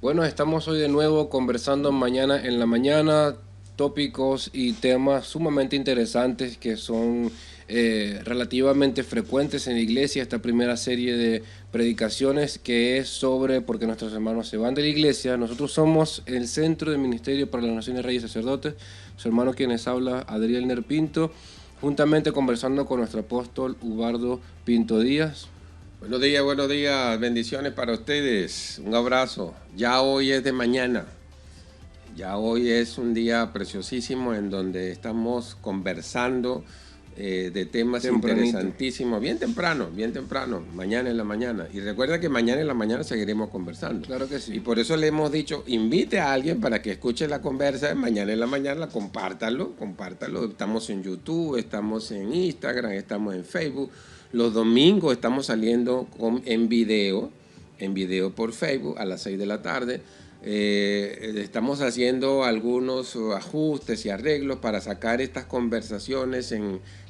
Bueno, estamos hoy de nuevo conversando mañana en la mañana, tópicos y temas sumamente interesantes que son relativamente frecuentes en la iglesia. Esta primera serie de predicaciones que es sobre por qué nuestros hermanos se van de la iglesia. Nosotros somos el Centro de Ministerio para las Naciones Reyes y Sacerdotes. Su hermano quienes habla, Adriel Nerpinto, juntamente conversando con nuestro apóstol Ubaldo Pinto Díaz. Buenos días, bendiciones para ustedes, un abrazo. Ya hoy es de mañana, ya hoy es un día preciosísimo en donde estamos conversando de temas interesantísimos, bien temprano, mañana en la mañana. Y recuerda que mañana en la mañana seguiremos conversando. Claro que sí. Y por eso le hemos dicho, invite a alguien para que escuche la conversa, mañana en la mañana, compártalo. Estamos en YouTube, estamos en Instagram, estamos en Facebook. Los domingos estamos saliendo en video por Facebook a las 6 de la tarde. Estamos haciendo algunos ajustes y arreglos para sacar estas conversaciones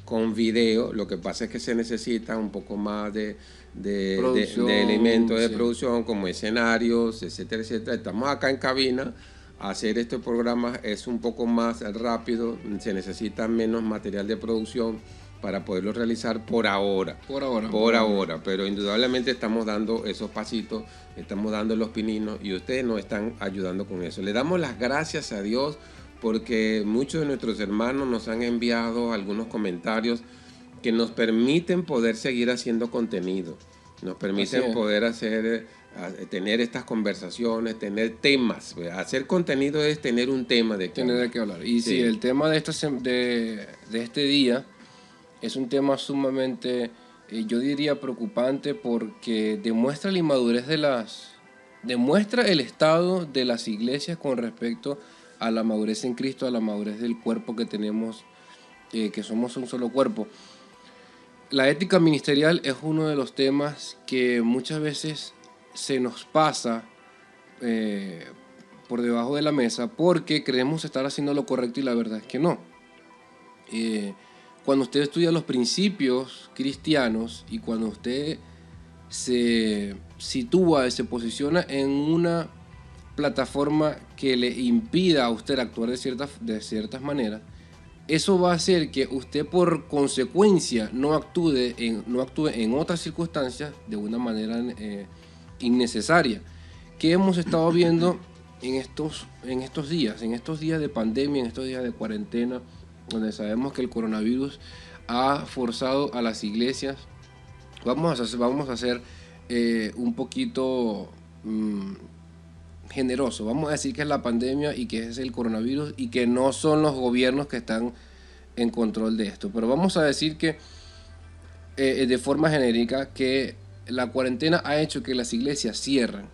con video. Lo que pasa es que se necesita un poco más de elementos de producción, como escenarios, etcétera, etcétera. Estamos acá en cabina. Hacer este programa es un poco más rápido, se necesita menos material de producción para poderlo realizar por ahora, pero indudablemente estamos dando esos pasitos, estamos dando los pininos y ustedes nos están ayudando con eso. Le damos las gracias a Dios porque muchos de nuestros hermanos nos han enviado algunos comentarios que nos permiten poder seguir haciendo contenido, nos permiten poder tener estas conversaciones, tener temas. Hacer contenido es tener un tema de que hablar. Y sí, el tema de este día es un tema sumamente, yo diría, preocupante porque demuestra la inmadurez demuestra el estado de las iglesias con respecto a la madurez en Cristo, a la madurez del cuerpo que tenemos, que somos un solo cuerpo. La ética ministerial es uno de los temas que muchas veces se nos pasa por debajo de la mesa porque creemos estar haciendo lo correcto y la verdad es que no. Cuando usted estudia los principios cristianos y cuando usted se sitúa, se posiciona en una plataforma que le impida a usted actuar de ciertas maneras, eso va a hacer que usted por consecuencia no actúe en otras circunstancias de una manera innecesaria. ¿Qué hemos estado viendo en estos días de pandemia, en estos días de cuarentena, donde sabemos que el coronavirus ha forzado a las iglesias? Vamos a ser un poquito generoso. Vamos a decir que es la pandemia y que es el coronavirus y que no son los gobiernos que están en control de esto. Pero vamos a decir que de forma genérica que la cuarentena ha hecho que las iglesias cierren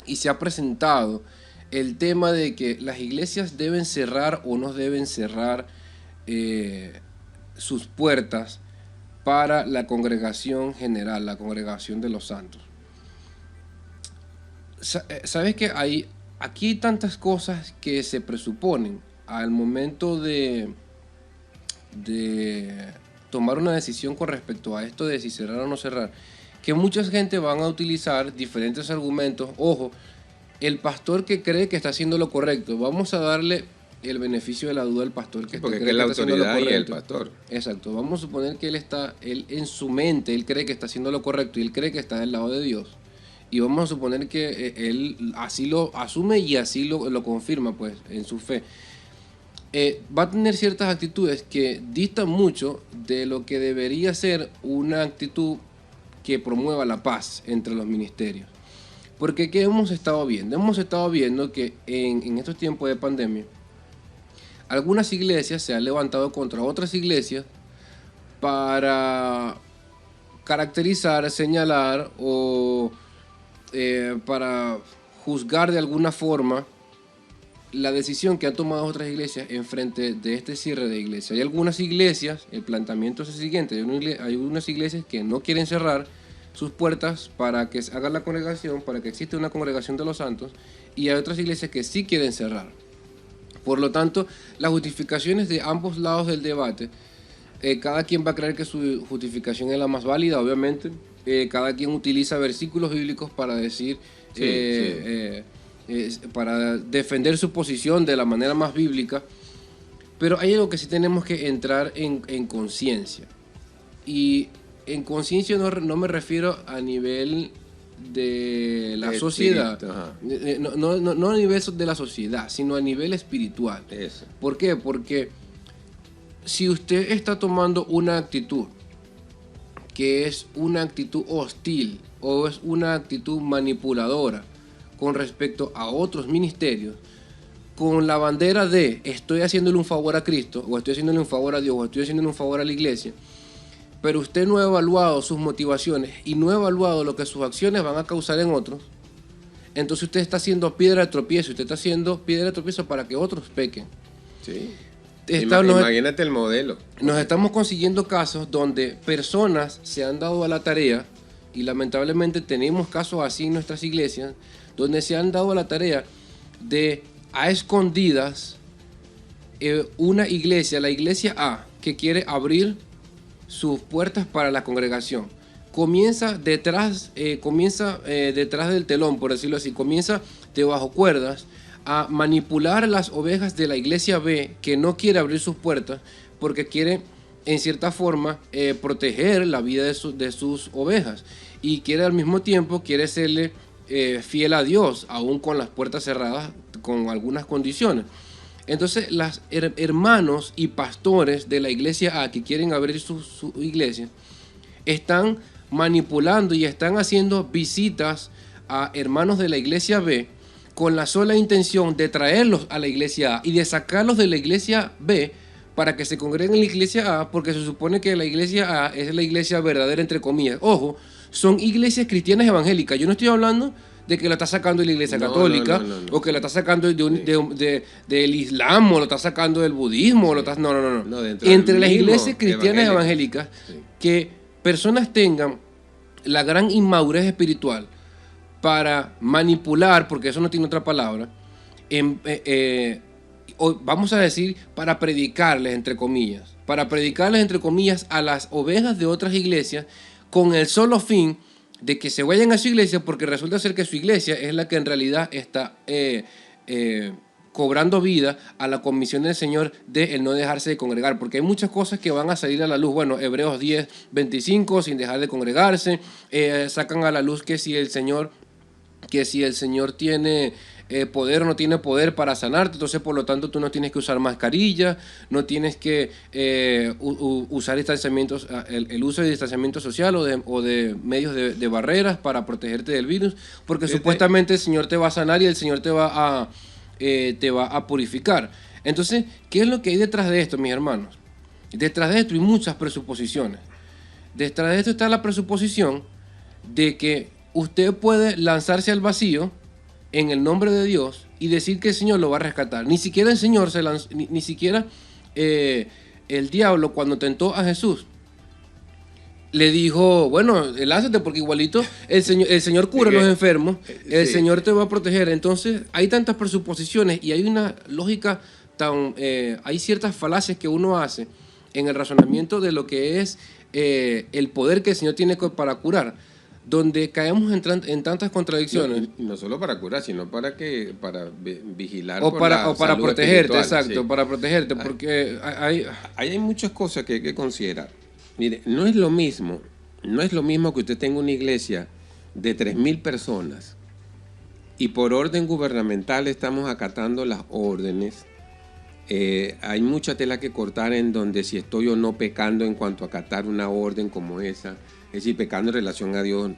y se ha presentado el tema de que las iglesias deben cerrar o no deben cerrar sus puertas para la congregación general, la congregación de los santos. ¿Sabes que aquí hay tantas cosas que se presuponen al momento de tomar una decisión con respecto a esto de si cerrar o no cerrar, que mucha gente van a utilizar diferentes argumentos? Ojo, el pastor que cree que está haciendo lo correcto, vamos a darle el beneficio de la duda al pastor que porque cree la que está haciendo lo correcto. Y el pastor. Exacto, vamos a suponer que él en su mente, él cree que está haciendo lo correcto y él cree que está del lado de Dios. Y vamos a suponer que él así lo asume y así lo confirma pues en su fe. Va a tener ciertas actitudes que distan mucho de lo que debería ser una actitud que promueva la paz entre los ministerios. Porque ¿qué hemos estado viendo? Hemos estado viendo que en estos tiempos de pandemia, algunas iglesias se han levantado contra otras iglesias para caracterizar, señalar o para juzgar de alguna forma la decisión que han tomado otras iglesias en frente de este cierre de iglesias. Hay algunas iglesias, el planteamiento es el siguiente: hay unas iglesias que no quieren cerrar sus puertas para que se haga la congregación, para que exista una congregación de los santos, y hay otras iglesias que sí quieren cerrar. Por lo tanto, las justificaciones de ambos lados del debate, cada quien va a creer que su justificación es la más válida, obviamente. Cada quien utiliza versículos bíblicos para decir para defender su posición de la manera más bíblica. Pero hay algo que sí tenemos que entrar en conciencia. Y en conciencia no me refiero a nivel de la sociedad, no a nivel de la sociedad, sino a nivel espiritual. Eso. ¿Por qué? Porque si usted está tomando una actitud que es una actitud hostil o es una actitud manipuladora con respecto a otros ministerios, con la bandera de estoy haciéndole un favor a Cristo, o estoy haciéndole un favor a Dios, o estoy haciéndole un favor a la iglesia, pero usted no ha evaluado sus motivaciones y no ha evaluado lo que sus acciones van a causar en otros, entonces usted está haciendo piedra de tropiezo, usted está haciendo piedra de tropiezo para que otros pequen. Sí. Imagínate el modelo. Nos estamos consiguiendo casos donde personas se han dado a la tarea, y lamentablemente tenemos casos así en nuestras iglesias, donde se han dado a la tarea de a escondidas una iglesia, la iglesia A, que quiere abrir sus puertas para la congregación. Comienza detrás del telón, por decirlo así, comienza de bajo cuerdas a manipular las ovejas de la iglesia B, que no quiere abrir sus puertas porque quiere, en cierta forma, proteger la vida de sus ovejas, y quiere al mismo tiempo, quiere serle fiel a Dios, aún con las puertas cerradas, con algunas condiciones. Entonces, los hermanos y pastores de la iglesia A que quieren abrir su iglesia están manipulando y están haciendo visitas a hermanos de la iglesia B con la sola intención de traerlos a la iglesia A y de sacarlos de la iglesia B para que se congreguen en la iglesia A, porque se supone que la iglesia A es la iglesia verdadera, entre comillas. Ojo, son iglesias cristianas evangélicas. Yo no estoy hablando de que la está sacando de la iglesia católica, o que la está sacando del islam, o lo está sacando del budismo, sí. No. Entre las iglesias cristianas evangélicas, sí, que personas tengan la gran inmadurez espiritual para manipular, porque eso no tiene otra palabra, vamos a decir, para predicarles, entre comillas, a las ovejas de otras iglesias, con el solo fin de que se vayan a su iglesia, porque resulta ser que su iglesia es la que en realidad está cobrando vida a la comisión del Señor de el no dejarse de congregar, porque hay muchas cosas que van a salir a la luz. Bueno, Hebreos 10:25, sin dejar de congregarse, sacan a la luz que si el Señor tiene poder o no tiene poder para sanarte, entonces por lo tanto tú no tienes que usar mascarilla, no tienes que usar distanciamientos, el uso de distanciamiento social o de medios de barreras para protegerte del virus, porque supuestamente el Señor te va a sanar y el Señor te va a purificar. Entonces, ¿qué es lo que hay detrás de esto, mis hermanos? Detrás de esto hay muchas presuposiciones. Detrás de esto está la presuposición de que usted puede lanzarse al vacío en el nombre de Dios y decir que el Señor lo va a rescatar. Ni siquiera el Señor se lanzó, ni siquiera el diablo, cuando tentó a Jesús, le dijo, bueno, lánzate porque igualito el Señor cura a los enfermos, el Señor te va a proteger. Entonces hay tantas presuposiciones y hay una lógica hay ciertas falacias que uno hace en el razonamiento de lo que es el poder que el Señor tiene para curar, donde caemos en tantas contradicciones. No solo para curar, sino para vigilar o para protegerte, exacto, sí. Para protegerte, porque hay muchas cosas que hay que considerar. Mire, no es lo mismo que usted tenga una iglesia de 3,000 personas y por orden gubernamental estamos acatando las órdenes. Hay mucha tela que cortar en donde si estoy o no pecando en cuanto a acatar una orden como esa, es decir, pecando en relación a Dios.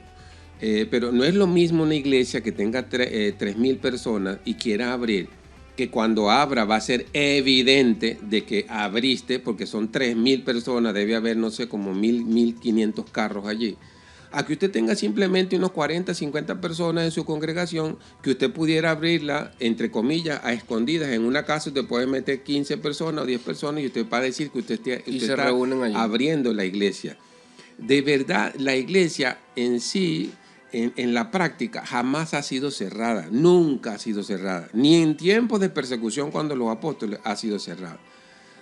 Pero no es lo mismo una iglesia que tenga 3,000 personas y quiera abrir, que cuando abra va a ser evidente de que abriste, porque son 3,000 personas, debe haber, no sé, como 1,500 carros allí. A que usted tenga simplemente unos 40, 50 personas en su congregación, que usted pudiera abrirla, entre comillas, a escondidas. En una casa usted puede meter 15 personas o 10 personas y usted va a decir que usted está abriendo la iglesia. De verdad, la iglesia en sí, en la práctica, jamás ha sido cerrada, nunca ha sido cerrada, ni en tiempos de persecución cuando los apóstoles ha sido cerrada.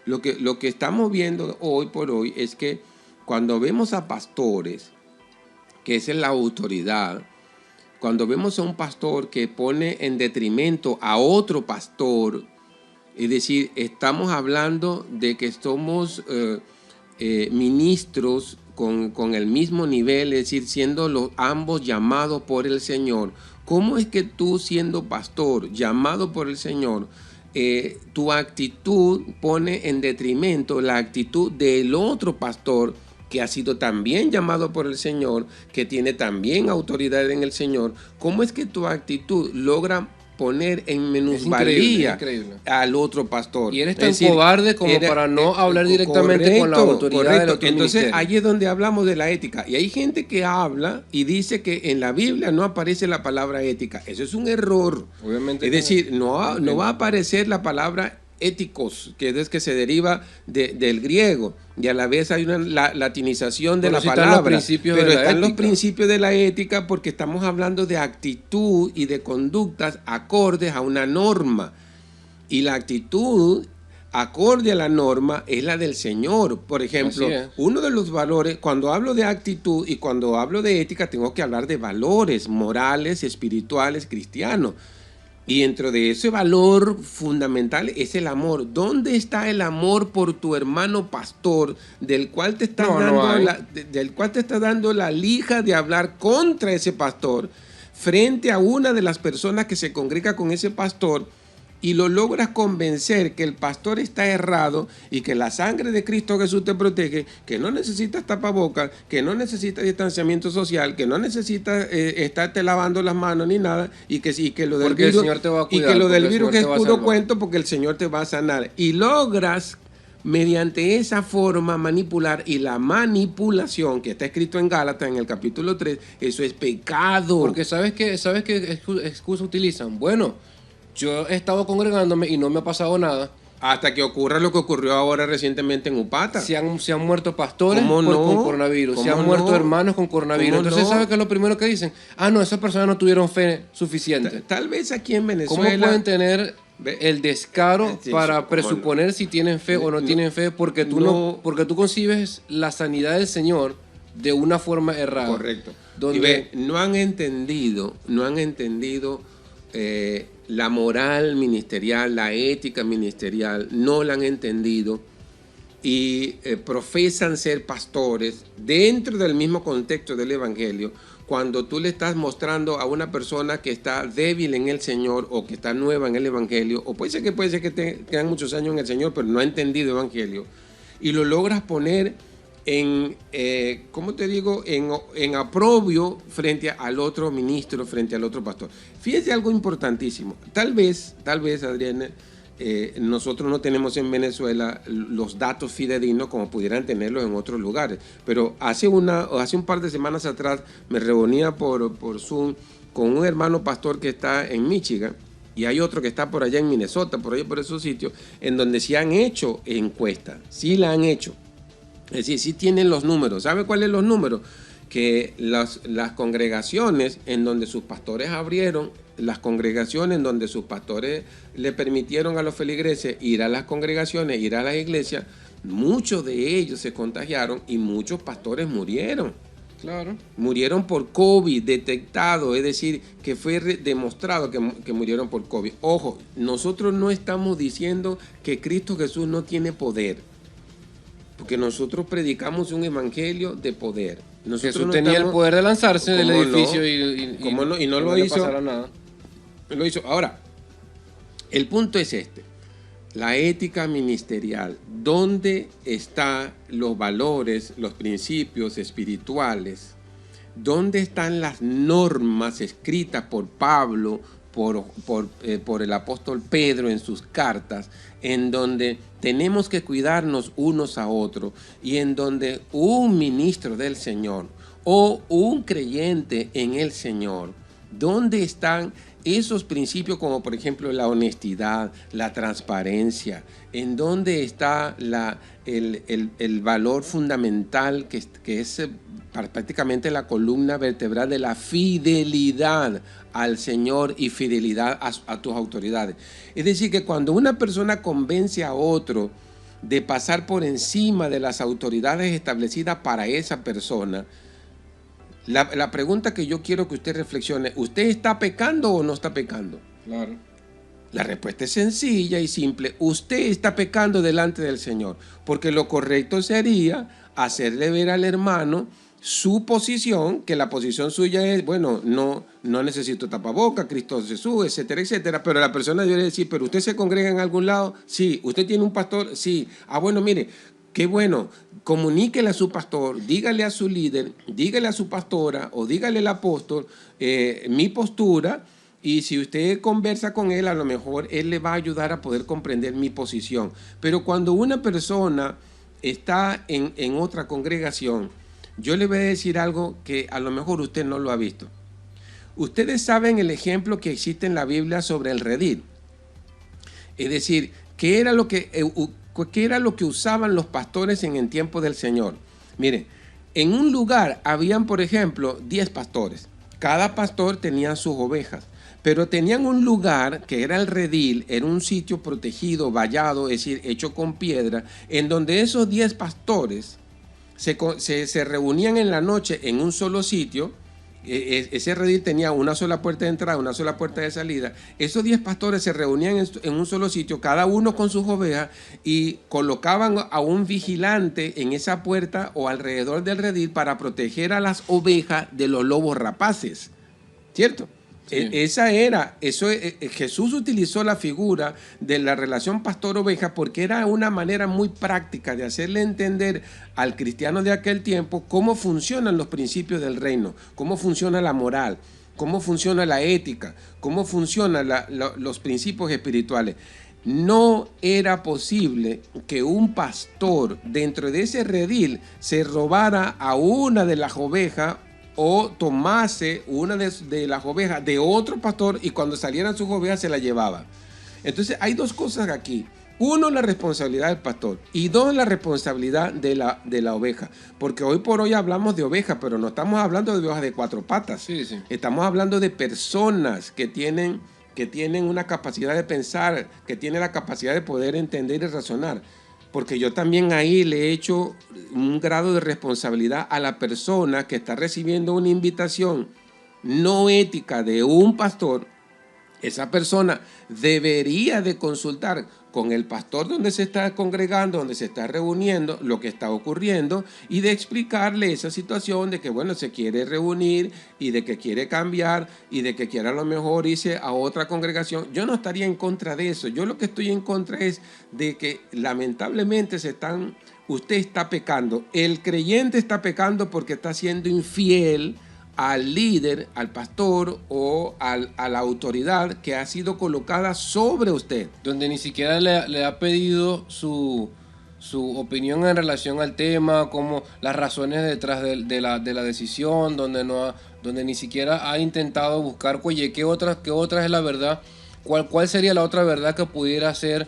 Lo que estamos viendo hoy por hoy es que cuando vemos a pastores, que es la autoridad, cuando vemos a un pastor que pone en detrimento a otro pastor, es decir, estamos hablando de que somos ministros con el mismo nivel, es decir, siendo ambos llamados por el Señor. ¿Cómo es que tú, siendo pastor, llamado por el Señor, tu actitud pone en detrimento la actitud del otro pastor que ha sido también llamado por el Señor, que tiene también autoridad en el Señor? ¿Cómo es que tu actitud logra poner en minusvalía al otro pastor? Y eres tan cobarde como para no hablar directamente con la autoridad del otro Entonces, ministerio. ahí es donde hablamos de la ética. Y hay gente que habla y dice que en la Biblia no aparece la palabra ética. Eso es un error. Obviamente. Es decir, no va a aparecer la palabra éticos, que es que se deriva del griego, y a la vez hay una latinización de la palabra, pero están los principios de la ética, porque estamos hablando de actitud y de conductas acordes a una norma, y la actitud acorde a la norma es la del Señor. Por ejemplo, uno de los valores, cuando hablo de actitud y cuando hablo de ética, tengo que hablar de valores morales, espirituales, cristianos. Y dentro de ese valor fundamental es el amor. ¿Dónde está el amor por tu hermano pastor, del cual te estás dando la lija de hablar contra ese pastor, frente a una de las personas que se congrega con ese pastor, y lo logras convencer que el pastor está errado y que la sangre de Cristo Jesús te protege, que no necesitas tapabocas, que no necesitas distanciamiento social, que no necesitas estarte lavando las manos ni nada, y que lo del virus, y que lo del virus es puro cuento, porque el Señor te va a sanar. Y logras mediante esa forma manipular, y la manipulación que está escrito en Gálatas en el capítulo 3, eso es pecado. Porque ¿sabes qué excusa utilizan? Bueno, yo he estado congregándome y no me ha pasado nada. Hasta que ocurra lo que ocurrió ahora recientemente en Upata. Se han muerto pastores con coronavirus. Se han muerto hermanos con coronavirus. Entonces, ¿sabes qué es lo primero que dicen? Ah, no, esas personas no tuvieron fe suficiente. Tal vez aquí en Venezuela... ¿Cómo pueden tener el descaro para presuponer si tienen fe o no tienen fe? Porque tú concibes la sanidad del Señor de una forma errada. Correcto. Donde no han entendido la moral ministerial, la ética ministerial, no la han entendido, y profesan ser pastores dentro del mismo contexto del Evangelio, cuando tú le estás mostrando a una persona que está débil en el Señor o que está nueva en el Evangelio, o puede ser que tengan muchos años en el Señor, pero no ha entendido el Evangelio, y lo logras poner en aprobio frente al otro ministro, frente al otro pastor. Fíjese algo importantísimo. Tal vez, Adriana, nosotros no tenemos en Venezuela los datos fidedignos como pudieran tenerlos en otros lugares, pero hace un par de semanas atrás me reunía por Zoom con un hermano pastor que está en Michigan, y hay otro que está por allá en Minnesota, por esos sitios, en donde sí han hecho encuestas, sí la han hecho. Es decir, sí tienen los números. ¿Sabe cuáles son los números? Que las congregaciones en donde sus pastores abrieron, las congregaciones en donde sus pastores le permitieron a los feligreses ir a las congregaciones, ir a las iglesias, muchos de ellos se contagiaron y muchos pastores murieron. Claro. Murieron por COVID detectado, es decir, que fue demostrado que murieron por COVID. Ojo, nosotros no estamos diciendo que Cristo Jesús no tiene poder, porque nosotros predicamos un evangelio de poder. Jesús tenía el poder de lanzarse del edificio y no lo hizo. Nada. Lo hizo. Ahora, el punto es este. La ética ministerial, ¿dónde están los valores, los principios espirituales? ¿Dónde están las normas escritas por Pablo, por el apóstol Pedro en sus cartas, en donde tenemos que cuidarnos unos a otros, y en donde un ministro del Señor o un creyente en el Señor, ¿dónde están esos principios, como por ejemplo la honestidad, la transparencia? ¿En dónde está el valor fundamental que es prácticamente la columna vertebral de la fidelidad al Señor y fidelidad a tus autoridades? Es decir, que cuando una persona convence a otro de pasar por encima de las autoridades establecidas para esa persona, La pregunta que yo quiero que usted reflexione, ¿usted está pecando o no está pecando? Claro. La respuesta es sencilla y simple. Usted está pecando delante del Señor, porque lo correcto sería hacerle ver al hermano su posición, que la posición suya es, bueno, no necesito tapaboca, Cristo Jesús, etcétera, etcétera, pero la persona debería decir, pero usted se congrega en algún lado, sí, usted tiene un pastor, sí, bueno, mire, qué bueno, comuníquele a su pastor, dígale a su líder, dígale a su pastora o dígale al apóstol mi postura. Y si usted conversa con él, a lo mejor él le va a ayudar a poder comprender mi posición. Pero cuando una persona está en otra congregación, yo le voy a decir algo que a lo mejor usted no lo ha visto. Ustedes saben el ejemplo que existe en la Biblia sobre el redil. Es decir, ¿qué era lo que usaban los pastores en el tiempo del Señor? Miren, en un lugar habían, por ejemplo, 10 pastores. Cada pastor tenía sus ovejas. Pero tenían un lugar que era el redil, era un sitio protegido, vallado, es decir, hecho con piedra, en donde esos 10 pastores se reunían en la noche en un solo sitio. Ese redil tenía una sola puerta de entrada, una sola puerta de salida. Esos 10 pastores se reunían en un solo sitio, cada uno con sus ovejas, y colocaban a un vigilante en esa puerta o alrededor del redil para proteger a las ovejas de los lobos rapaces, ¿cierto? Sí. Jesús utilizó la figura de la relación pastor-oveja porque era una manera muy práctica de hacerle entender al cristiano de aquel tiempo cómo funcionan los principios del reino, cómo funciona la moral, cómo funciona la ética, cómo funcionan los principios espirituales. No era posible que un pastor dentro de ese redil se robara a una de las ovejas o tomase una de las ovejas de otro pastor y cuando salieran sus ovejas se la llevaba. Entonces hay dos cosas aquí. Uno, la responsabilidad del pastor, y dos, la responsabilidad de la oveja. Porque hoy por hoy hablamos de ovejas, pero no estamos hablando de ovejas de 4 patas. Sí, sí. Estamos hablando de personas que tienen una capacidad de pensar, que tienen la capacidad de poder entender y razonar. Porque yo también ahí le he hecho un grado de responsabilidad a la persona que está recibiendo una invitación no ética de un pastor. Esa persona debería de consultar con el pastor donde se está congregando, donde se está reuniendo, lo que está ocurriendo y de explicarle esa situación de que, bueno, se quiere reunir y de que quiere cambiar y de que quiere a lo mejor irse a otra congregación. Yo no estaría en contra de eso. Yo lo que estoy en contra es de que lamentablemente usted está pecando. El creyente está pecando porque está siendo infiel al líder, al pastor o a la autoridad que ha sido colocada sobre usted. Donde ni siquiera le ha pedido su opinión en relación al tema, como las razones detrás de la decisión, donde ni siquiera ha intentado buscar, oye, ¿qué otra es la verdad? ¿Cuál sería la otra verdad que pudiera ser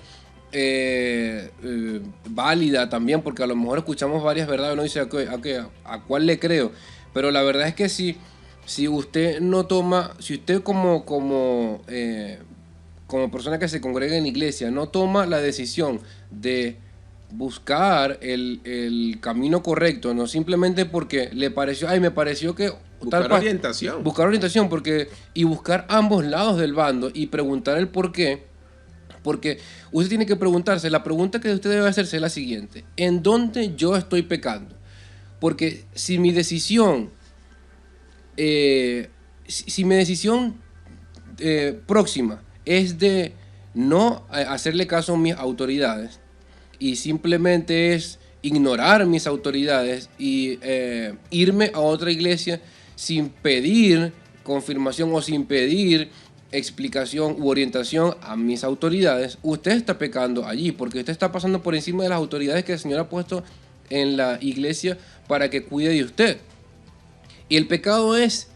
válida también? Porque a lo mejor escuchamos varias verdades y uno dice, ¿a cuál le creo? Pero la verdad es que si usted no toma, si usted como persona que se congrega en iglesia no toma la decisión de buscar el camino correcto, no simplemente porque le pareció, me pareció que... Buscar orientación. Buscar orientación, y buscar ambos lados del bando y preguntar el por qué. Porque usted tiene que preguntarse, la pregunta que usted debe hacerse es la siguiente: ¿en dónde yo estoy pecando? Porque si mi decisión próxima es de no hacerle caso a mis autoridades y simplemente es ignorar mis autoridades y irme a otra iglesia sin pedir confirmación o sin pedir explicación u orientación a mis autoridades, usted está pecando allí porque usted está pasando por encima de las autoridades que el Señor ha puesto en la iglesia para que cuide de usted. Y el pecado es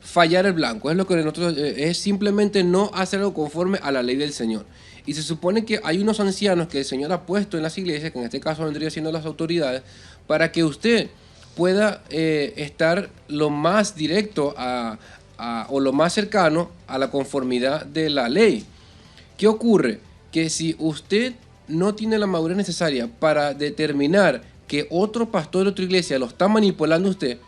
fallar el blanco, es lo que nosotros es simplemente no hacerlo conforme a la ley del Señor. Y se supone que hay unos ancianos que el Señor ha puesto en las iglesias, que en este caso vendría siendo las autoridades, para que usted pueda estar lo más directo o lo más cercano a la conformidad de la ley. ¿Qué ocurre? Que si usted no tiene la madurez necesaria para determinar que otro pastor de otra iglesia lo está manipulando a usted,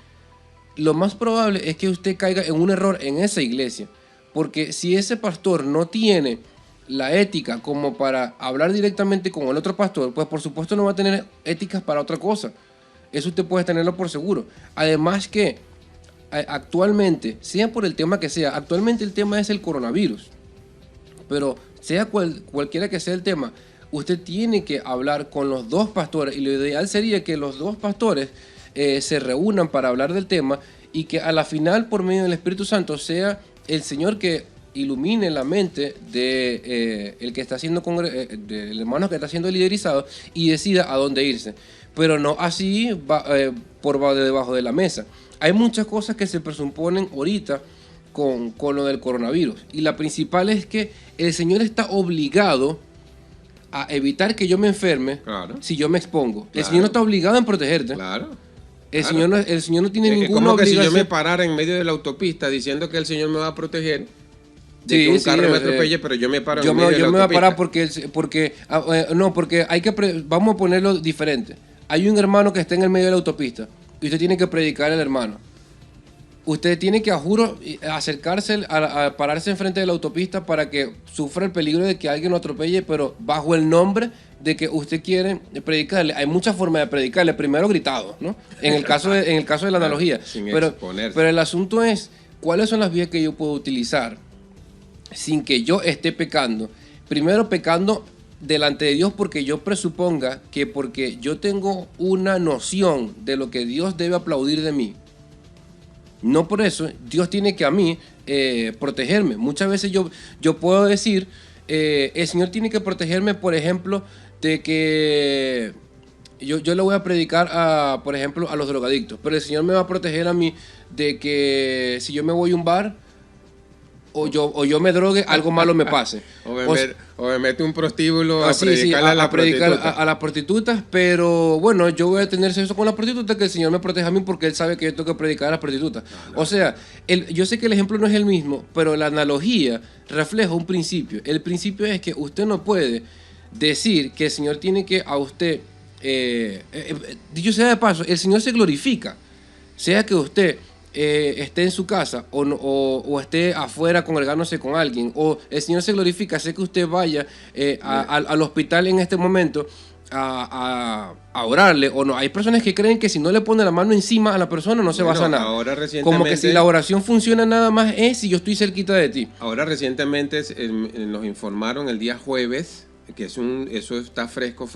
lo más probable es que usted caiga en un error en esa iglesia. Porque si ese pastor no tiene la ética como para hablar directamente con el otro pastor, pues por supuesto no va a tener éticas para otra cosa. Eso usted puede tenerlo por seguro. Además que actualmente, sea por el tema que sea, actualmente el tema es el coronavirus. Pero sea cualquiera que sea el tema, usted tiene que hablar con los dos pastores y lo ideal sería que los dos pastores se reúnan para hablar del tema y que a la final, por medio del Espíritu Santo, sea el Señor que ilumine la mente de el que está siendo del hermano que está siendo liderizado y decida a dónde irse, pero no así por debajo de la mesa. Hay muchas cosas que se presuponen ahorita con lo del coronavirus, y la principal es que el Señor está obligado a evitar que yo me enferme. Claro. Si yo me expongo. Claro. El Señor no está obligado en protegerte. Claro. El Señor no tiene ninguna como que obligación. Si yo me parara en medio de la autopista diciendo que el Señor me va a proteger de que un carro me atropelle, pero yo me paro en medio de la autopista. Yo me voy a parar porque hay que vamos a ponerlo diferente. Hay un hermano que está en el medio de la autopista y usted tiene que predicar al hermano. Usted tiene que, a juro, acercarse a pararse enfrente de la autopista para que sufra el peligro de que alguien lo atropelle, pero bajo el nombre de que usted quiere predicarle. Hay muchas formas de predicarle. Primero gritado, ¿no? En el caso de la analogía. Pero el asunto es, ¿cuáles son las vías que yo puedo utilizar sin que yo esté pecando? Primero, pecando delante de Dios porque yo presuponga que porque yo tengo una noción de lo que Dios debe aplaudir de mí, no por eso Dios tiene que a mí protegerme. Muchas veces yo puedo decir, el Señor tiene que protegerme, por ejemplo, de que yo le voy a predicar, por ejemplo, a los drogadictos, pero el Señor me va a proteger a mí de que si yo me voy a un bar o yo me drogue, algo malo me pase. o me meto un prostíbulo a predicar a las prostitutas, pero bueno, yo voy a tener sexo con las prostitutas, que el Señor me proteja a mí porque Él sabe que yo tengo que predicar a las prostitutas. O sea, yo sé que el ejemplo no es el mismo, pero la analogía refleja un principio. El principio es que usted no puede decir que el Señor tiene que a usted, dicho sea de paso, el Señor se glorifica, sea que usted esté en su casa o esté afuera congregándose con alguien, o el Señor se glorifica, sé que usted vaya al hospital en este momento a orarle o no. Hay personas que creen que si no le pone la mano encima a la persona no se va a sanar. Ahora recientemente, como que si la oración funciona nada más es si yo estoy cerquita de ti. Ahora recientemente nos informaron el día jueves, que eso está fresco,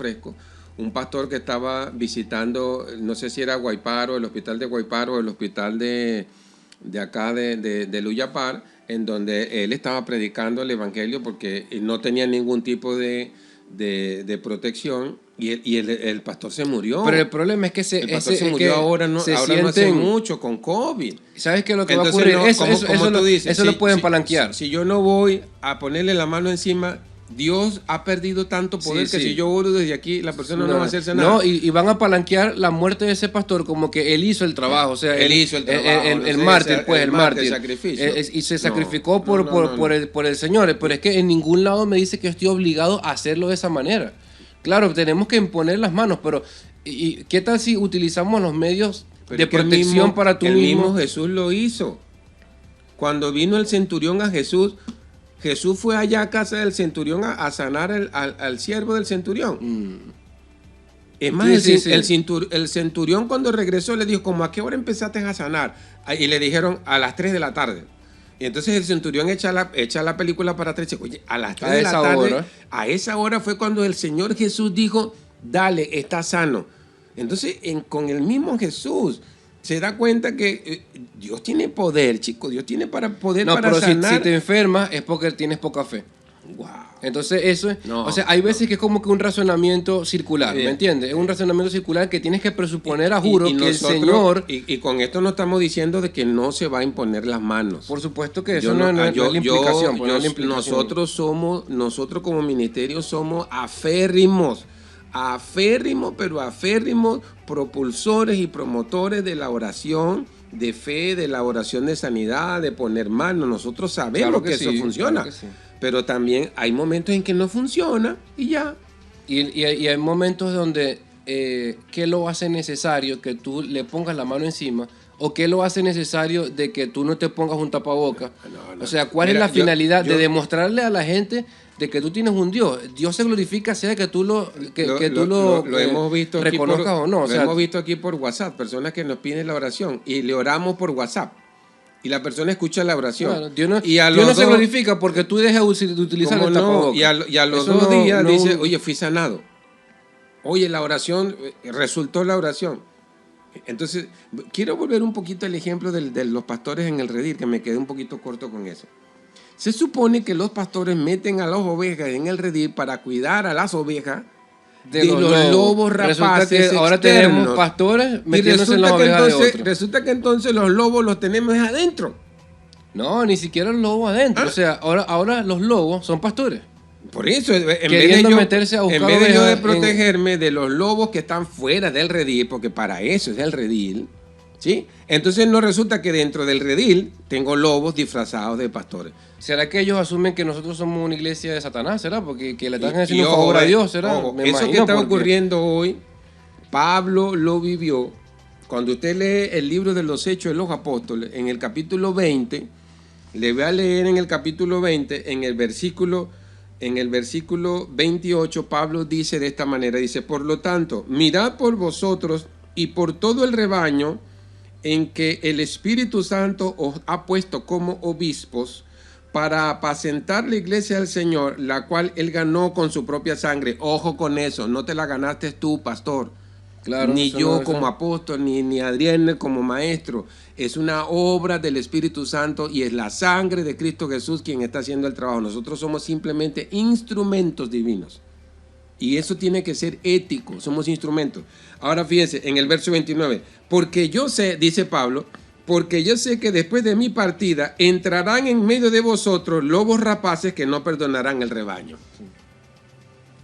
un pastor que estaba visitando, no sé si era Guayparo, el hospital de Guayparo, o el hospital de acá de Luyapar, en donde él estaba predicando el evangelio porque no tenía ningún tipo de protección, y el pastor se murió. Pero el problema es que el pastor se murió ahora no hace mucho con COVID. ¿Sabes qué es lo que va a ocurrir? Eso lo pueden palanquear. Si yo no voy a ponerle la mano encima, Dios ha perdido tanto poder que si yo oro desde aquí, la persona no va a hacerse nada. No, y van a palanquear la muerte de ese pastor como que él hizo el trabajo. O sea, él hizo el trabajo. El mártir, pues, el mártir. Sacrificio. Y se sacrificó por el Señor. Pero es que en ningún lado me dice que estoy obligado a hacerlo de esa manera. Claro, tenemos que imponer las manos, pero ¿y qué tal si utilizamos los medios de protección para tú mismo? El mismo Jesús lo hizo. Cuando vino el centurión a Jesús fue allá a casa del centurión a sanar al siervo del centurión. Es más, el centurión cuando regresó le dijo, ¿cómo a qué hora empezaste a sanar? Y le dijeron, a las 3 de la tarde. Y entonces el centurión echa la película para atrás y dice, oye, a las 3 de la tarde, a esa hora fue cuando el Señor Jesús dijo, dale, está sano. Entonces, con el mismo Jesús se da cuenta que Dios tiene poder, chicos. Dios tiene poder para sanar. No, pero si te enfermas es porque tienes poca fe. Wow. Entonces eso es... No, o sea, hay veces que es como que un razonamiento circular, ¿me entiendes? Es un razonamiento circular que tienes que presuponer a juro que el Señor... Y con esto no estamos diciendo de que no se va a imponer las manos. Por supuesto que eso no es la implicación. Nosotros como ministerio somos aférrimos, propulsores y promotores de la oración de fe, de la oración de sanidad, de poner manos. Nosotros sabemos que eso funciona, claro que sí. Pero también hay momentos en que no funciona y ya. Y hay momentos donde ¿qué lo hace necesario que tú le pongas la mano encima? ¿O qué lo hace necesario de que tú no te pongas un tapaboca? No. O sea, ¿cuál es la finalidad de demostrarle a la gente de que tú tienes un Dios? Dios se glorifica sea que tú lo hemos visto reconozcas o no. Lo hemos visto aquí por WhatsApp, personas que nos piden la oración y le oramos por WhatsApp. Y la persona escucha la oración. Claro, Dios no se glorifica porque tú dejas de utilizar el tapabocas. Y a los 2 días dice, oye, fui sanado. Oye, la oración, resultó la oración. Entonces, quiero volver un poquito al ejemplo de los pastores en el redil, que me quedé un poquito corto con eso. Se supone que los pastores meten a las ovejas en el redil para cuidar a las ovejas de los lobos rapaces que ahora externos. tenemos pastores metiéndose en las ovejas de otros. Resulta que entonces los lobos los tenemos adentro. No, ni siquiera los lobos adentro. O sea, ahora los lobos son pastores. Por eso, en vez de yo de protegerme de los lobos que están fuera del redil, porque para eso es el redil, ¿sí? Entonces no resulta que dentro del redil tengo lobos disfrazados de pastores. ¿Será que ellos asumen que nosotros somos una iglesia de Satanás? ¿Será? Porque que le están haciendo un favor a Dios, ¿será? Eso que está ocurriendo hoy, Pablo lo vivió. Cuando usted lee el libro de los Hechos de los Apóstoles, en el capítulo 20, le voy a leer en el capítulo 20, en el versículo 28, Pablo dice de esta manera, dice, por lo tanto, mirad por vosotros y por todo el rebaño en que el Espíritu Santo os ha puesto como obispos para apacentar la iglesia del Señor, la cual él ganó con su propia sangre. Ojo con eso, no te la ganaste tú, pastor. Claro, ni yo como apóstol, ni Adrián como maestro. Es una obra del Espíritu Santo y es la sangre de Cristo Jesús quien está haciendo el trabajo. Nosotros somos simplemente instrumentos divinos. Y eso tiene que ser ético, somos instrumentos. Ahora fíjense, en el verso 29, porque yo sé, dice Pablo, porque yo sé que después de mi partida entrarán en medio de vosotros lobos rapaces que no perdonarán el rebaño.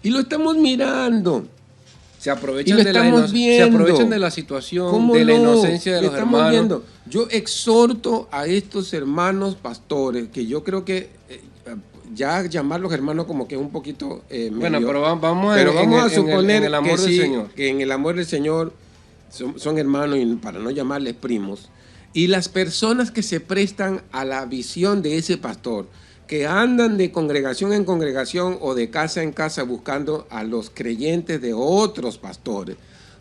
Y lo estamos mirando. Se aprovechan de la situación, de la inocencia de los hermanos. Viendo. Yo exhorto a estos hermanos pastores, que yo creo que ya llamarlos hermanos como que es un poquito bueno, pero vamos a suponer en el amor del Señor. Que en el amor del Señor son hermanos, y para no llamarles primos. Y las personas que se prestan a la visión de ese pastor, que andan de congregación en congregación o de casa en casa buscando a los creyentes de otros pastores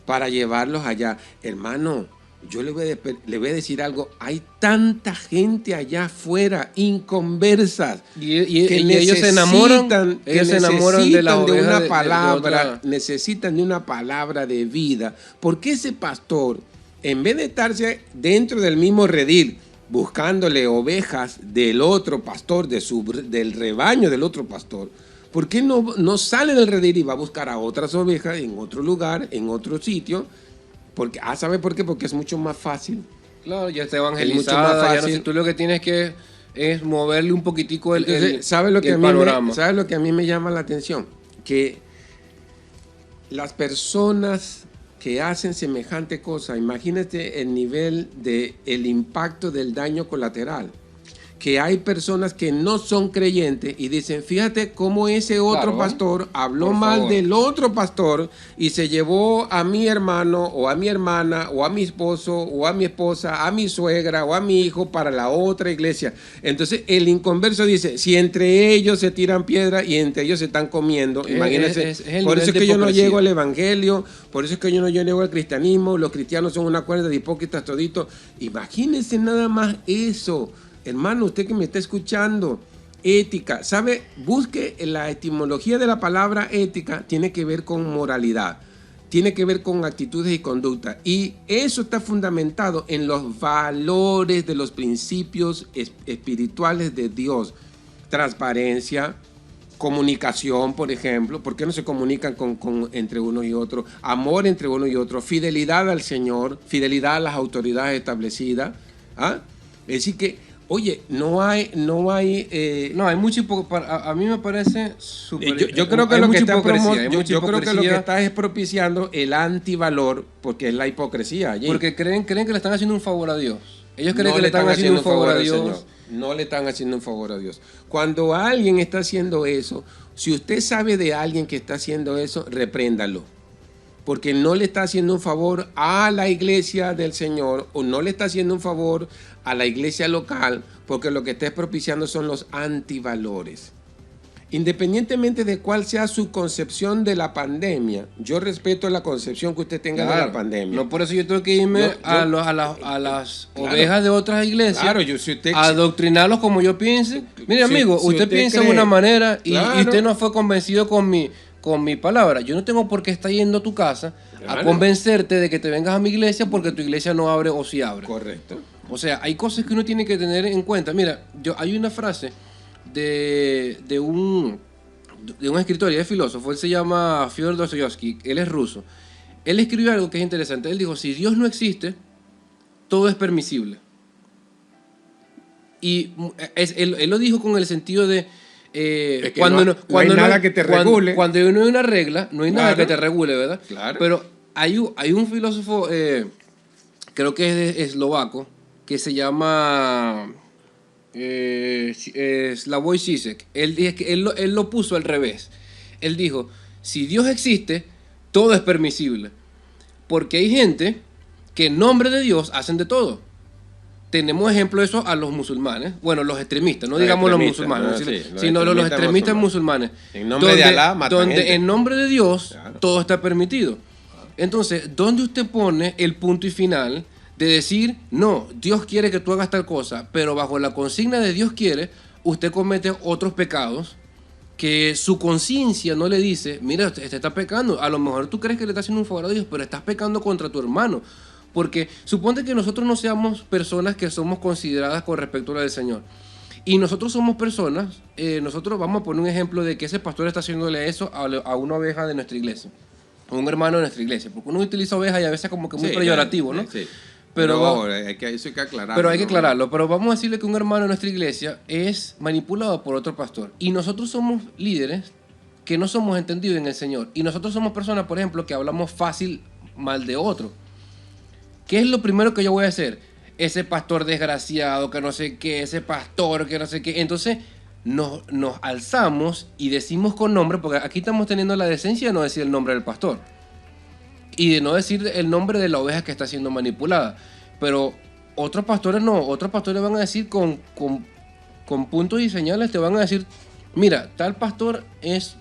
para llevarlos allá. Hermano, yo le voy a decir algo. Hay tanta gente allá afuera, inconversas, que ellos se enamoran de una palabra, necesitan de una palabra de vida. Porque ese pastor, en vez de estarse dentro del mismo redil, buscándole ovejas del otro pastor, del rebaño del otro pastor, ¿por qué no sale del redil y va a buscar a otras ovejas en otro lugar, en otro sitio? Porque, ¿sabe por qué? Porque es mucho más fácil. Claro, ya está evangelizada, ya no sé, tú lo que tienes que es moverle un poquitico el panorama. ¿Sabes lo que a mí me llama la atención? Que las personas que hacen semejante cosa, imagínate el nivel el impacto del daño colateral. Que hay personas que no son creyentes y dicen, fíjate cómo ese otro pastor habló mal del otro pastor y se llevó a mi hermano o a mi hermana o a mi esposo o a mi esposa, a mi suegra o a mi hijo para la otra iglesia. Entonces el inconverso dice, si entre ellos se tiran piedras y entre ellos se están comiendo, imagínense, por eso es que yo no llego al evangelio, por eso es que yo no llego al cristianismo, los cristianos son una cuerda de hipócritas toditos. Imagínense nada más eso. Hermano, usted que me está escuchando, ética, ¿sabe? Busque la etimología de la palabra ética, tiene que ver con moralidad, tiene que ver con actitudes y conducta. Y eso está fundamentado en los valores de los principios espirituales de Dios. Transparencia, comunicación, por ejemplo. ¿Por qué no se comunican entre uno y otro? Amor entre uno y otro. Fidelidad al Señor, fidelidad a las autoridades establecidas. ¿Ah? Es decir que oye, no hay mucho a mí me parece súper. Yo creo que lo que está es propiciando el antivalor, porque es la hipocresía allí. Porque creen que le están haciendo un favor a Dios. Ellos creen que le están haciendo un favor a Dios. No le están haciendo un favor a Dios. Cuando alguien está haciendo eso, si usted sabe de alguien que está haciendo eso, repréndalo. porque no le está haciendo un favor a la iglesia del Señor o no le está haciendo un favor a la iglesia local, porque lo que está propiciando son los antivalores. Independientemente de cuál sea su concepción de la pandemia, yo respeto la concepción que usted tenga de la pandemia. No por eso yo tengo que irme a las ovejas de otras iglesias, a adoctrinarlos como yo piense. Mire, amigo, usted piensa de una manera y usted no fue convencido con mi palabra. Yo no tengo por qué estar yendo a tu casa a convencerte de que te vengas a mi iglesia porque tu iglesia no abre o sí abre. Correcto. O sea, hay cosas que uno tiene que tener en cuenta. Mira, hay una frase de un escritor y de filósofo. Él se llama Fyodor Dostoyevsky. Él es ruso. Él escribió algo que es interesante. Él dijo, si Dios no existe, todo es permisible. Y él lo dijo con el sentido de cuando no hay nada que te regule. Cuando no hay una regla, no hay nada que te regule, ¿verdad? Claro. Pero hay un filósofo, creo que es eslovaco, que se llama Slavoj Žižek. Él lo puso al revés. Él dijo, si Dios existe, todo es permisible. Porque hay gente que en nombre de Dios hacen de todo. Tenemos ejemplo de eso a los musulmanes. Bueno, los extremistas, no digamos los musulmanes, sino los extremistas musulmanes. En nombre de Alá matan donde gente. En nombre de Dios todo está permitido. Entonces, ¿dónde usted pone el punto y final de decir, no, Dios quiere que tú hagas tal cosa, pero bajo la consigna de Dios quiere, usted comete otros pecados que su conciencia no le dice, mira, usted está pecando. A lo mejor tú crees que le estás haciendo un favor a Dios, pero estás pecando contra tu hermano. Porque suponte que nosotros no seamos personas que somos consideradas con respecto a la del Señor. Y nosotros somos personas, nosotros vamos a poner un ejemplo de que ese pastor está haciéndole eso a una oveja de nuestra iglesia, a un hermano de nuestra iglesia. Porque uno utiliza oveja y a veces como que muy peyorativo, ¿no? Sí. Pero eso hay que aclararlo. Pero hay que aclararlo. Pero vamos a decirle que un hermano de nuestra iglesia es manipulado por otro pastor. Y nosotros somos líderes que no somos entendidos en el Señor. Y nosotros somos personas, por ejemplo, que hablamos fácil mal de otro. ¿Qué es lo primero que yo voy a hacer? Ese pastor desgraciado, que no sé qué, ese pastor, que no sé qué. Entonces nos alzamos y decimos con nombre, porque aquí estamos teniendo la decencia de no decir el nombre del pastor. Y de no decir el nombre de la oveja que está siendo manipulada. Pero otros pastores no, otros pastores van a decir con puntos y señales, te van a decir, mira, tal pastor es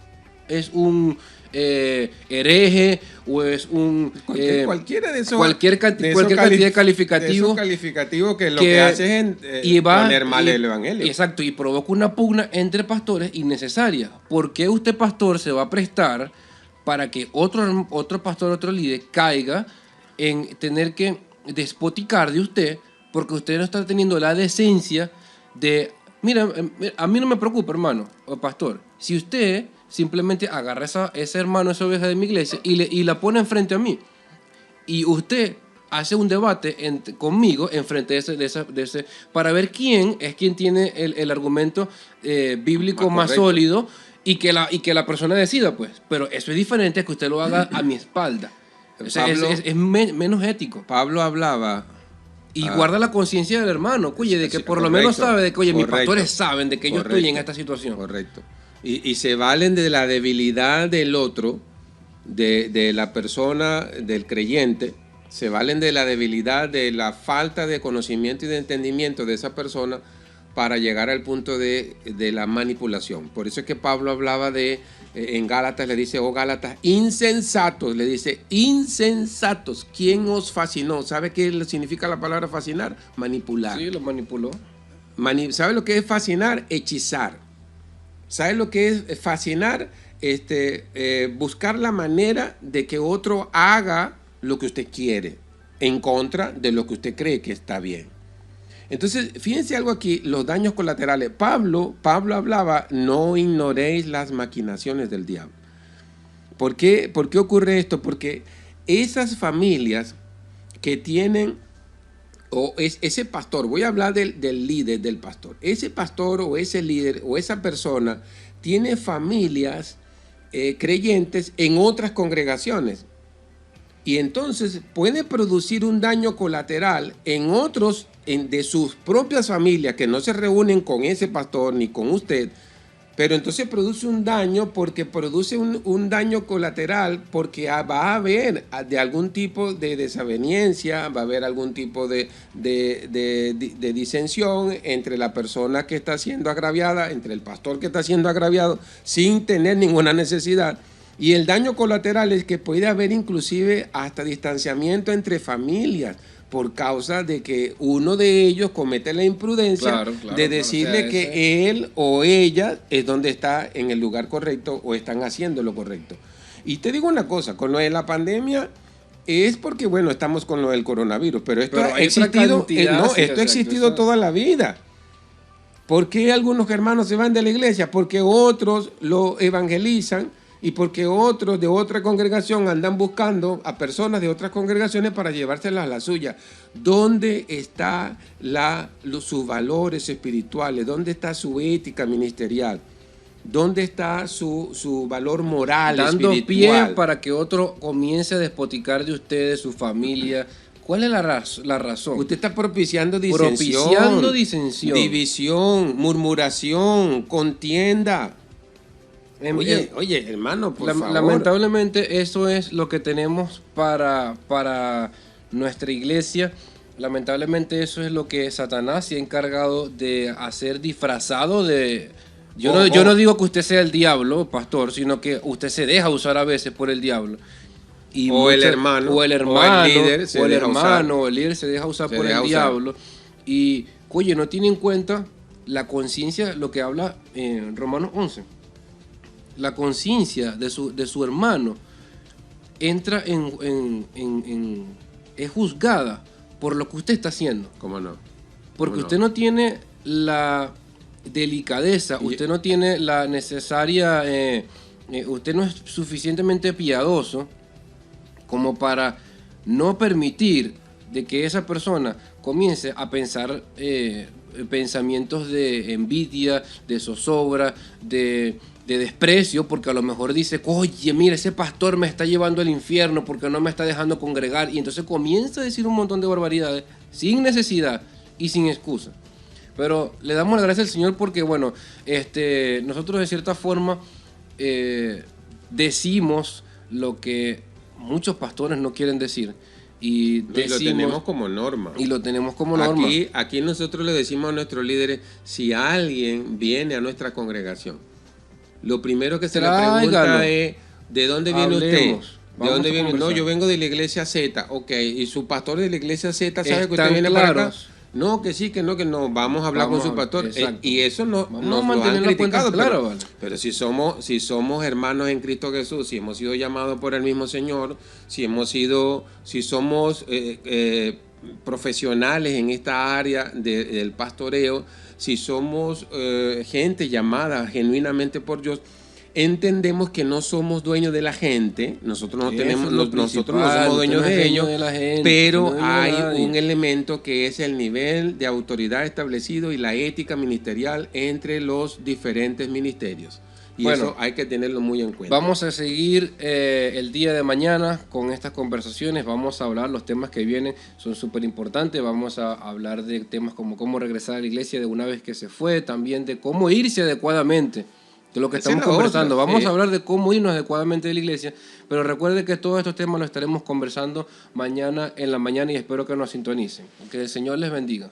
un hereje o es un cualquiera de esos cualquier cantidad de calificativos que lo que hace es poner mal el evangelio. Exacto, y provoca una pugna entre pastores innecesaria. ¿Por qué usted, pastor, se va a prestar para que otro pastor, otro líder caiga en tener que despoticar de usted porque usted no está teniendo la decencia de, mira, a mí no me preocupa, hermano o pastor, si usted simplemente agarra ese hermano, esa oveja de mi iglesia y la pone enfrente a mí. Y usted hace un debate conmigo enfrente de ese para ver quién tiene el argumento bíblico más sólido y que la persona decida, pues. Pero eso es diferente a que usted lo haga a mi espalda. Es menos ético. Pablo hablaba... Y guarda la conciencia del hermano, oye, de que por lo menos sabe de que, oye, mis pastores saben de que yo estoy en esta situación. Correcto. Y se valen de la debilidad del otro, de la persona, del creyente, se valen de la debilidad, de la falta de conocimiento y de entendimiento de esa persona para llegar al punto de la manipulación. Por eso es que Pablo hablaba en Gálatas, le dice, oh Gálatas, insensatos, le dice, insensatos, ¿quién os fascinó? ¿Sabe qué significa la palabra fascinar? Manipular. Sí, lo manipuló. ¿Sabe lo que es fascinar? Hechizar. ¿Sabes lo que es fascinar? Buscar la manera de que otro haga lo que usted quiere en contra de lo que usted cree que está bien. Entonces, fíjense algo aquí, los daños colaterales. Pablo hablaba, no ignoréis las maquinaciones del diablo. ¿Por qué ocurre esto? Porque esas familias que tienen, ese pastor, voy a hablar del líder del pastor, ese pastor o ese líder o esa persona tiene familias creyentes en otras congregaciones y entonces puede producir un daño colateral en otros de sus propias familias que no se reúnen con ese pastor ni con usted, Pero entonces produce un daño porque produce un daño colateral porque va a haber de algún tipo de desaveniencia, va a haber algún tipo de disensión entre la persona que está siendo agraviada, entre el pastor que está siendo agraviado, sin tener ninguna necesidad. Y el daño colateral es que puede haber inclusive hasta distanciamiento entre familias, por causa de que uno de ellos comete la imprudencia de decirle que él o ella es donde está en el lugar correcto o están haciendo lo correcto. Y te digo una cosa, con lo de la pandemia es porque, bueno, estamos con lo del coronavirus, pero esto ha existido, esto ha existido toda la vida. ¿Por qué algunos hermanos se van de la iglesia? Porque otros lo evangelizan y porque otros de otra congregación andan buscando a personas de otras congregaciones para llevárselas a la suya. ¿Dónde están sus valores espirituales? ¿Dónde está su ética ministerial? ¿Dónde está su valor moral dando espiritual? Dando pie para que otro comience a despoticar de usted, de su familia. ¿Cuál es la razón? Usted está propiciando disensión, división, murmuración, contienda. Oye, hermano, por favor. Lamentablemente eso es lo que tenemos para nuestra iglesia. Lamentablemente eso es lo que Satanás se ha encargado de hacer disfrazado de... Yo no digo que usted sea el diablo, pastor, sino que usted se deja usar a veces por el diablo. Y el hermano, o el líder se deja usar por el diablo. Y, oye, no tiene en cuenta la conciencia, lo que habla en Romanos 11. La conciencia de su hermano entra es juzgada por lo que usted está haciendo. ¿Cómo no? Porque usted no tiene la delicadeza, usted no tiene la necesaria, usted no es suficientemente piadoso como para no permitir de que esa persona comience a pensar pensamientos de envidia, de zozobra, de desprecio, porque a lo mejor dice, oye, mira, ese pastor me está llevando al infierno porque no me está dejando congregar, y entonces comienza a decir un montón de barbaridades sin necesidad y sin excusa. Pero le damos las gracias al Señor porque, bueno, nosotros de cierta forma decimos lo que muchos pastores no quieren decir. Y lo tenemos como norma. Aquí nosotros le decimos a nuestros líderes, si alguien viene a nuestra congregación, lo primero que se le pregunta es, ¿de dónde viene usted? ¿De dónde viene? No, yo vengo de la iglesia Z. Ok, ¿y su pastor de la iglesia Z sabe que usted viene para acá? No, que sí, que no, vamos a hablar con su pastor. Y eso nos lo han criticado. Pero si somos hermanos en Cristo Jesús, si hemos sido llamados por el mismo Señor, si somos profesionales en esta área del pastoreo, si somos gente llamada genuinamente por Dios, entendemos que no somos dueños de la gente, nosotros no somos dueños de ellos, pero hay un elemento que es el nivel de autoridad establecido y la ética ministerial entre los diferentes ministerios. Y eso hay que tenerlo muy en cuenta. Vamos a seguir el día de mañana con estas conversaciones. Vamos a hablar, los temas que vienen son súper importantes. Vamos a hablar de temas como cómo regresar a la iglesia de una vez que se fue, también de cómo irse adecuadamente, de lo que estamos conversando. Vamos a hablar de cómo irnos adecuadamente de la iglesia, pero recuerde que todos estos temas los estaremos conversando mañana en la mañana y espero que nos sintonicen. Que el Señor les bendiga.